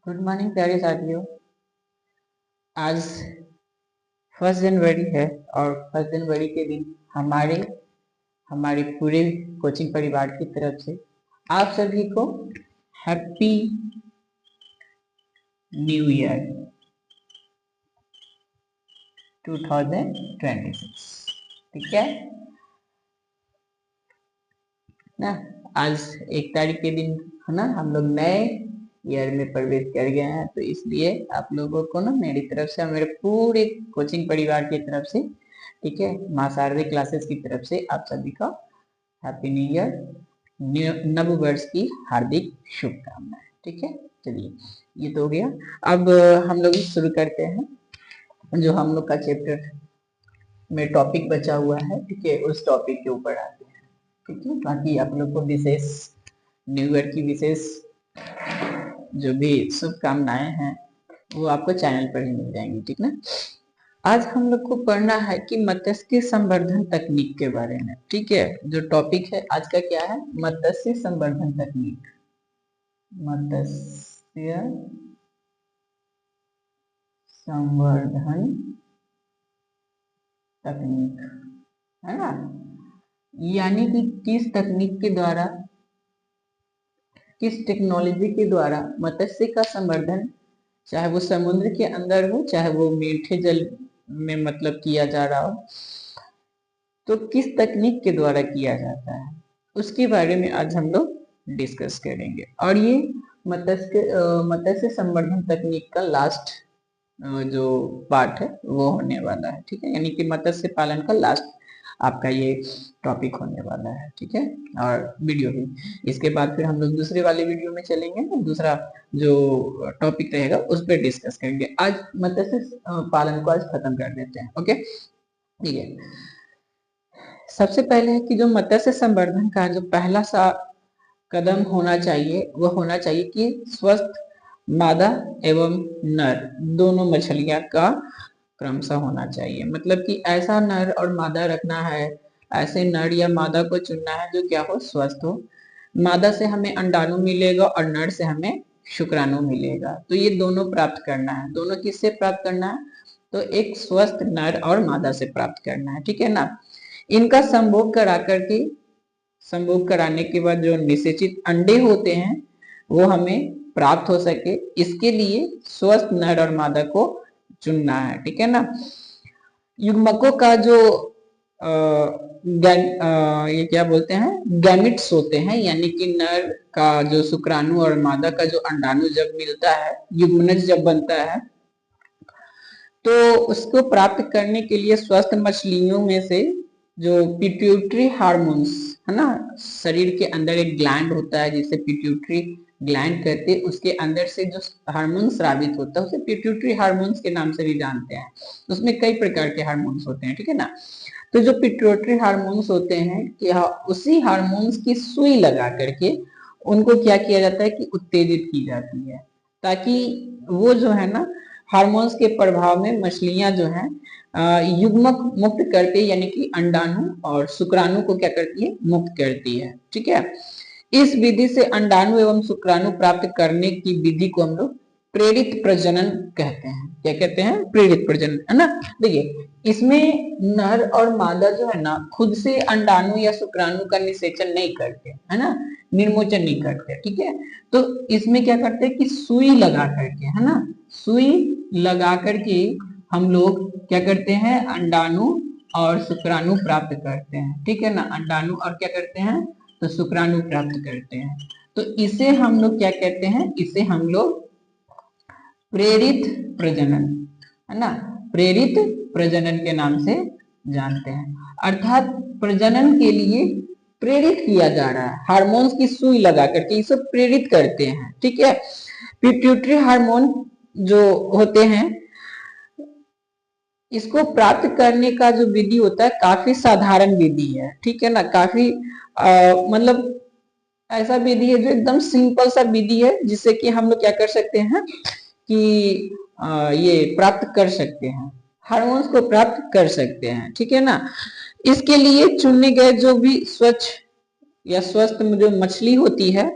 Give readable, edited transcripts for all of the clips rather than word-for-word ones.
Good morning प्यारे साथियों। आज 1 जनवरी है और 1 जनवरी के दिन हमारे पूरे कोचिंग परिवार की तरफ से आप सभी को हैप्पी न्यू ईयर 2026। ठीक है ना। आज 1 तारीख के दिन है ना, हम लोग नए ईयर में प्रवेश कर गए हैं, तो इसलिए आप लोगों को ना मेरी तरफ से और मेरे पूरे कोचिंग परिवार की तरफ से, ठीक है, माँ शारदे क्लासेस की तरफ से आप सभी का हैप्पी न्यू ईयर, नव वर्ष की हार्दिक शुभकामनाएं। ठीक है, चलिए ये तो हो गया। अब हम लोग शुरू करते हैं जो हम लोग का चैप्टर में टॉपिक बचा हुआ है। ठीक है, उस टॉपिक के ऊपर आते हैं। ठीक है, बाकी आप लोग को विशेष न्यू ईयर की विशेष जो भी शुभकामनाएं हैं वो आपको चैनल पर ही मिल जाएंगी। ठीक ना। आज हम लोग को पढ़ना है कि मत्स्य संवर्धन तकनीक के बारे में। ठीक है, जो टॉपिक है आज का क्या है, मत्स्य संवर्धन तकनीक। मत्स्य संवर्धन तकनीक है ना, यानी कि किस तकनीक के द्वारा, किस टेक्नोलॉजी के द्वारा मत्स्य का संवर्धन, चाहे वो समुद्र के अंदर हो चाहे वो मीठे जल में मतलब किया जा रहा हो, तो किस तकनीक के द्वारा किया जाता है उसके बारे में आज हम लोग डिस्कस करेंगे। और ये मत्स्य संवर्धन तकनीक का लास्ट जो पार्ट है वो होने वाला है। ठीक है, यानी कि मत्स्य पालन का लास्ट आपका ये टॉपिक होने वाला है। ठीक है, और वीडियो भी इसके बाद फिर हम लोग दूसरे वाले वीडियो में चलेंगे, दूसरा जो टॉपिक रहेगा उस पर डिस्कस करेंगे। आज मत्स्य पालन को आज खत्म कर देते हैं। ओके, ठीक है। सबसे पहले है कि जो मत्स्य संवर्धन का जो पहला सा कदम होना चाहिए वो होना चाहिए कि स्वस्थ मादा एवं नर दोनों मछलियां का क्रमशः होना चाहिए। मतलब कि ऐसा नर और मादा रखना है, ऐसे नर या मादा को चुनना है जो क्या हो, स्वस्थ हो। मादा से हमें अंडाणु मिलेगा और नर से हमें शुक्राणु मिलेगा। तो ये दोनों प्राप्त करना है। दोनों किससे प्राप्त करना है, तो एक स्वस्थ नर और मादा से प्राप्त करना है। ठीक है ना। इनका संभोग करा करके, संभोग कराने के बाद जो निषेचित अंडे होते हैं वो हमें प्राप्त हो सके, इसके लिए स्वस्थ नर और मादा को चुनना है। ठीक है ना। युग्मकों का जो ये क्या बोलते हैं, गैमिट्स होते हैं, यानी कि नर का जो शुक्राणु और मादा का जो अंडाणु जब मिलता है, युग्मनज जब बनता है, तो उसको प्राप्त करने के लिए स्वस्थ मछलियों में से जो पिट्यूटरी हार्मोन्स है ना, शरीर के अंदर एक ग्लैंड होता है जिसे पिट्यूटरी ग्लैंड कहते हैं, उसके अंदर से जो हार्मोन स्रावित होता है उसे पिट्यूटरी हार्मोन्स के नाम से भी जानते हैं। उसमें कई प्रकार के हार्मोन्स होते हैं। ठीक है ना। तो जो पिट्यूटरी हार्मोन्स होते हैं कि उसी हार्मोन्स की सुई लगा करके उनको क्या किया जाता है कि उत्तेजित की जाती है, ताकि वो जो है ना हार्मोन्स के प्रभाव में मछलियां जो है युग्मक मुक्त करती है, यानी कि अंडाणु और शुक्राणु को क्या करती है, मुक्त करती है। ठीक है। इस विधि से अंडाणु एवं शुक्राणु प्राप्त करने की विधि को हम लोग प्रेरित प्रजनन कहते हैं। क्या कहते हैं, प्रेरित प्रजनन, है ना। देखिए, इसमें नर और मादा जो है ना खुद से अंडाणु या शुक्राणु का निषेचन नहीं करते, है ना, निर्मोचन नहीं करते। ठीक है। तो इसमें क्या करते हैं कि सुई लगा करके, है ना, सुई लगा करके हम लोग क्या करते हैं, अंडाणु और शुक्राणु प्राप्त करते हैं। ठीक है ना। अंडाणु और क्या करते हैं, तो शुक्राणु प्राप्त करते हैं। तो इसे हम लोग क्या कहते हैं, इसे हम लोग प्रेरित प्रजनन, है ना, प्रेरित प्रजनन के नाम से जानते हैं। अर्थात प्रजनन के लिए प्रेरित किया जा रहा है, हार्मोन्स की सुई लगा करके इसे प्रेरित करते हैं। ठीक है। पिट्यूटरी हार्मोन जो होते हैं, इसको प्राप्त करने का जो विधि होता है काफी साधारण विधि है। ठीक है ना। काफी मतलब ऐसा विधि है जो एकदम सिंपल सा विधि है, जिससे कि हम लोग क्या कर सकते हैं कि ये प्राप्त कर सकते हैं, हार्मोन्स को प्राप्त कर सकते हैं। ठीक है ना। इसके लिए चुने गए जो भी स्वच्छ या स्वस्थ जो मछली होती है,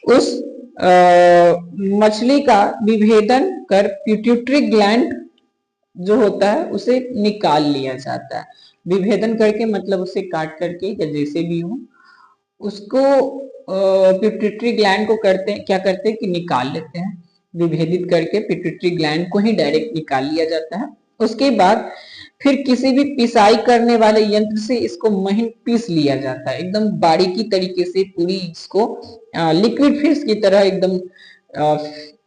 उस मछली का विभेदन कर पिट्यूटरी ग्लैंड जो होता है उसे निकाल लिया जाता है। विभेदन करके मतलब उसे काट करके या जैसे भी हो उसको पिट्यूटरी ग्लैंड को करते हैं, क्या करते हैं कि निकाल लेते हैं। विभेदित करके पिट्यूटरी ग्लैंड को ही डायरेक्ट निकाल लिया जाता है। उसके बाद फिर किसी भी पिसाई करने वाले यंत्र से इसको महीन पीस लिया जाता है, एकदम बारीकी तरीके से पूरी इसको लिक्विड फिश की तरह एकदम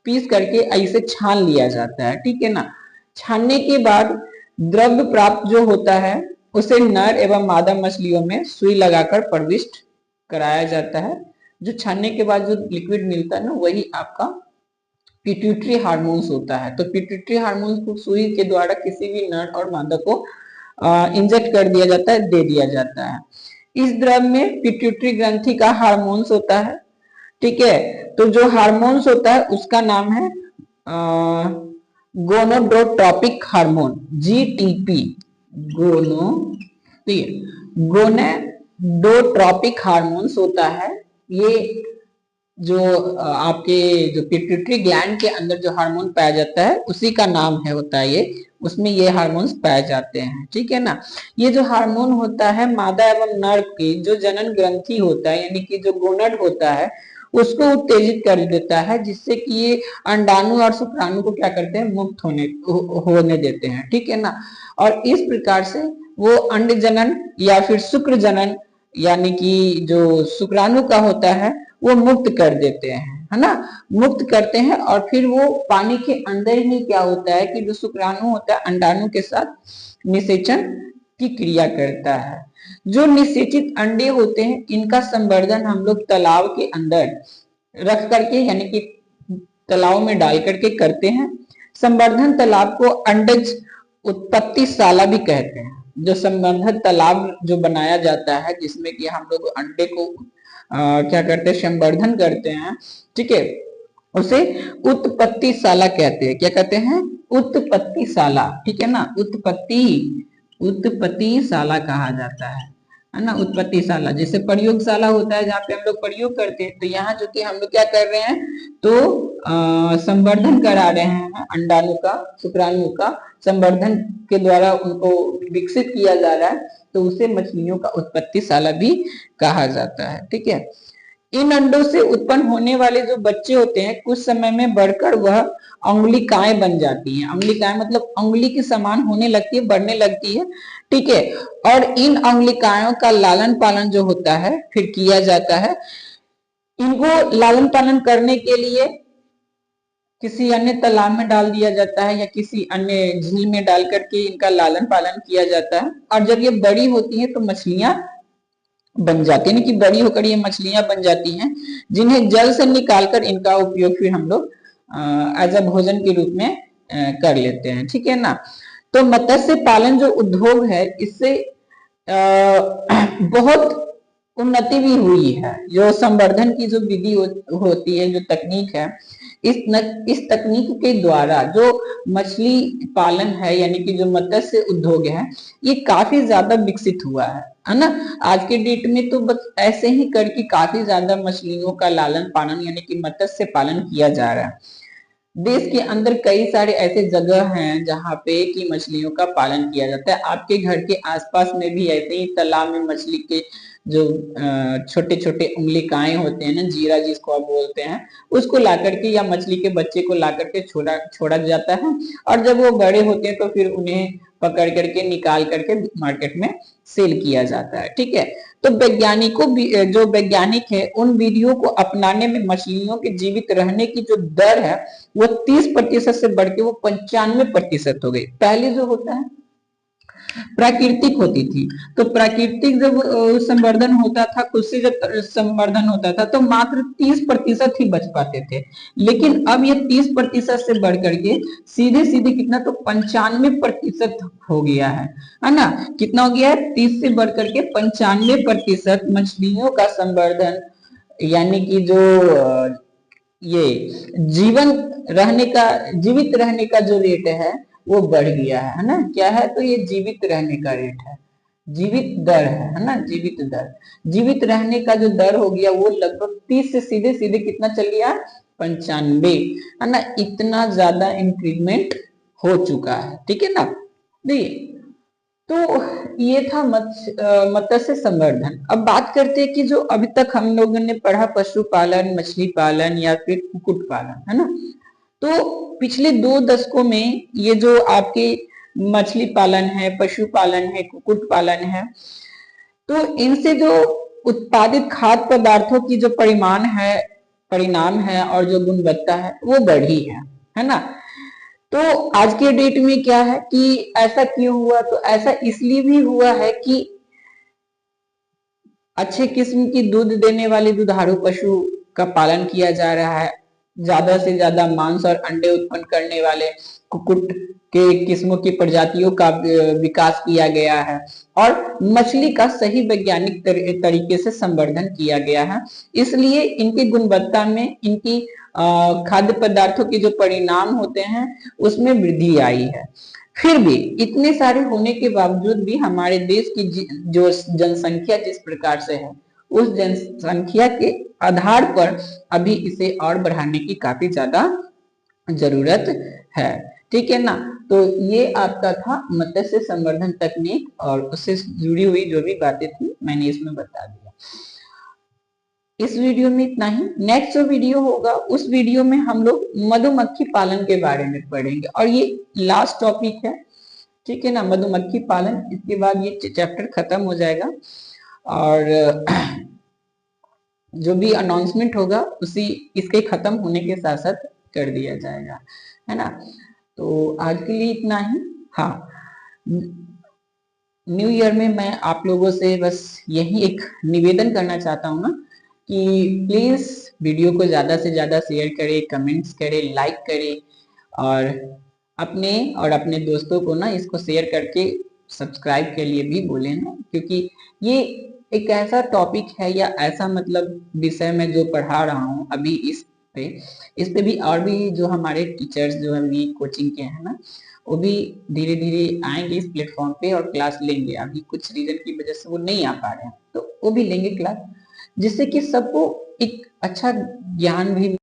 पीस करके ऐसे छान लिया जाता है, ठीक है ना। छानने के बाद द्रव्य प्राप्त जो होता है उसे नर एवं मादा मछलियों में सुई लगाकर प्रविष्ट कराया जाता है। जो छानने के बाद जो लिक्विड मिलता है ना वही आपका पिट्यूटरी हार्मोन्स होता है। तो पिट्यूटरी हार्मोन्स को सुई के द्वारा किसी भी नर और मादा को इंजेक्ट कर दिया जाता है, दे दिया जाता है। इस द्रव में पिट्यूटरी ग्रंथि का हार्मोन्स होता है, ठीक है। तो जो हार्मोन्स होता है उसका नाम है गोनोडोट्रोपिक हार्मोन, जीटीपी। गोनेडोट्रोपिक हार्मोन्स होता है। ये जो आपके जो पिट्यूटरी ग्लैंड के अंदर जो हार्मोन पाया जाता है उसी का नाम है होता है ये, उसमें ये हार्मोन्स पाए जाते हैं, ठीक है ना। ये जो हार्मोन होता है मादा एवं नर की जो जनन ग्रंथि होता है यानी कि जो गोनड होता है उसको उत्तेजित कर देता है, जिससे कि ये अंडाणु और शुक्राणु को क्या करते हैं मुक्त होने देते हैं, ठीक है ना। और इस प्रकार से वो अंड जनन या फिर शुक्र जनन यानी कि जो शुक्राणु का होता है वो मुक्त कर देते हैं, है ना। मुक्त करते हैं और फिर वो पानी के अंदर ही क्या होता है कि जो शुक्राणु होता है अंडाणु के साथ निषेचन की क्रिया करता है। जो निषेचित अंडे होते हैं इनका संवर्धन हम लोग तालाब के अंदर रख करके यानी कि तालाब में डाल करके करते हैं। संवर्धन तालाब को अंडज उत्पत्तिशाला भी कहते हैं। जो संवर्धन तालाब जो बनाया जाता है जिसमें कि हम लोग अंडे को क्या करते हैं संवर्धन करते हैं, ठीक है, उसे उत्पत्तिशाला कहते हैं। क्या कहते हैं उत्पत्तिशाला, ठीक है ना। उत्पत्तिशाला कहा जाता है ना। उत्पत्तिशाला जैसे प्रयोगशाला होता है जहाँ पे हम लोग प्रयोग करते हैं, तो यहाँ जो कि हम लोग क्या कर रहे हैं तो संवर्धन करा रहे हैं अंडाणु का शुक्राणु का संवर्धन के द्वारा उनको विकसित किया जा रहा है, तो उसे मछलियों का उत्पत्तिशाला भी कहा जाता है, ठीक है। इन अंडों से उत्पन्न होने वाले जो बच्चे होते हैं कुछ समय में बढ़कर वह अंगुलिकाएं बन जाती हैं। अंगुलिकाएं मतलब अंगुली के समान होने लगती है, बढ़ने लगती है, ठीक है। और इन अंगुलिकाओं का लालन पालन जो होता है फिर किया जाता है। इनको लालन पालन करने के लिए किसी अन्य तालाब में डाल दिया जाता है या किसी अन्य झील में डाल करके इनका लालन पालन किया जाता है। और जब ये बड़ी होती है तो मछलियां बन जाती है कि बड़ी होकर ये मछलियां बन जाती हैं, जिन्हें जल से निकालकर इनका उपयोग फिर हम लोग एज अ भोजन के रूप में कर लेते हैं, ठीक है ना। तो मत्स्य पालन जो उद्योग है इससे बहुत उन्नति भी हुई है। जो संवर्धन की जो विधि होती है जो तकनीक है इस तकनीक के द्वारा जो मछली पालन है यानी कि जो मत्स्य उद्योग है ये काफी ज्यादा विकसित हुआ है ना। आज के डेट में तो बस ऐसे ही करके काफी ज्यादा मछलियों का लालन पालन यानी कि मत्स्य पालन किया जा रहा है। देश के अंदर कई सारे ऐसे जगह हैं जहाँ पे कि मछलियों का पालन किया जाता है। आपके घर के आसपास में भी ऐसे ही तालाब में मछली के जो छोटे छोटे उंगलिकाएं होते हैं ना जीरा जिसको आप बोलते हैं उसको ला करके या मछली के बच्चे को ला करके छोड़ा जाता है। और जब वो बड़े होते हैं तो फिर उन्हें पकड़ करके निकाल करके मार्केट में सेल किया जाता है, ठीक है। तो जो वैज्ञानिक है उन विधियों को अपनाने में मछलियों के जीवित रहने की जो दर है वो 30% से बढ़ के वो 95% हो गई। पहले जो होता है प्राकृतिक होती थी, तो प्राकृतिक जब संवर्धन होता था खुद से जब संवर्धन होता था तो मात्र 30% ही बच पाते थे। लेकिन अब ये 30% से बढ़ करके सीधे सीधे कितना तो 95% हो गया है ना। कितना हो गया है 30 से बढ़ करके 95% मछलियों का संवर्धन यानी कि जो ये जीवित रहने का जो रेट है वो बढ़ गया है ना। क्या है तो ये जीवित रहने का रेट है, जीवित दर है ना। जीवित रहने का जो दर हो गया वो लगभग 30 से सीधे सीधे कितना चल गया 95, है ना, इतना ज्यादा इंक्रीमेंट हो चुका है। ठीक है ना। देखिए, तो ये था मत्स्य संवर्धन। अब बात करते हैं कि जो अभी तक हम लोगों ने पढ़ा पशुपालन, मछली पालन या फिर कुक्कुट पालन, है ना, तो पिछले 2 दशकों में ये जो आपके मछली पालन है, पशुपालन है, कुक्कुट पालन है, तो इनसे जो उत्पादित खाद्य पदार्थों की जो परिणाम है और जो गुणवत्ता है वो बढ़ी है ना। तो आज के डेट में क्या है कि ऐसा क्यों हुआ, तो ऐसा इसलिए भी हुआ है कि अच्छे किस्म की दूध देने वाले दुधारू पशु का पालन किया जा रहा है, ज्यादा से ज्यादा मांस और अंडे उत्पन्न करने वाले कुक्कुट के किस्मों की प्रजातियों का विकास किया गया है और मछली का सही वैज्ञानिक तरीके से संवर्धन किया गया है। इसलिए इनकी गुणवत्ता में, इनकी खाद्य पदार्थों के जो परिणाम होते हैं उसमें वृद्धि आई है। फिर भी इतने सारे होने के बावजूद भी हमारे देश की जो जनसंख्या जिस प्रकार से है, उस जनसंख्या के आधार पर अभी इसे और बढ़ाने की काफी ज्यादा जरूरत है। ठीक है ना। तो ये आपका था मत्स्य संवर्धन तकनीक और उससे जुड़ी हुई जो भी बातें थी मैंने इसमें बता दिया। इस वीडियो में इतना ही। नेक्स्ट जो वीडियो होगा उस वीडियो में हम लोग मधुमक्खी पालन के बारे में पढ़ेंगे और ये लास्ट टॉपिक है। ठीक है ना, मधुमक्खी पालन, इसके बाद ये चैप्टर खत्म हो जाएगा और जो भी अनाउंसमेंट होगा उसी इसके खत्म होने के साथ साथ कर दिया जाएगा, है ना। तो आज के लिए इतना ही। हाँ, न्यू ईयर में मैं आप लोगों से बस यही एक निवेदन करना चाहता हूँ ना कि प्लीज वीडियो को ज्यादा से ज्यादा शेयर करें, कमेंट्स करें, लाइक करें और अपने दोस्तों को ना इसको शेयर करके सब्सक्राइब के लिए भी बोलें ना, क्योंकि ये एक ऐसा टॉपिक है या ऐसा मतलब विषय में जो पढ़ा रहा हूँ अभी इस पे भी और भी जो हमारे टीचर्स जो अभी कोचिंग के हैं ना, वो भी धीरे धीरे आएंगे इस प्लेटफॉर्म पे और क्लास लेंगे। अभी कुछ रीजन की वजह से वो नहीं आ पा रहे हैं, तो वो भी लेंगे क्लास, जिससे कि सबको एक अच्छा ज्ञान भी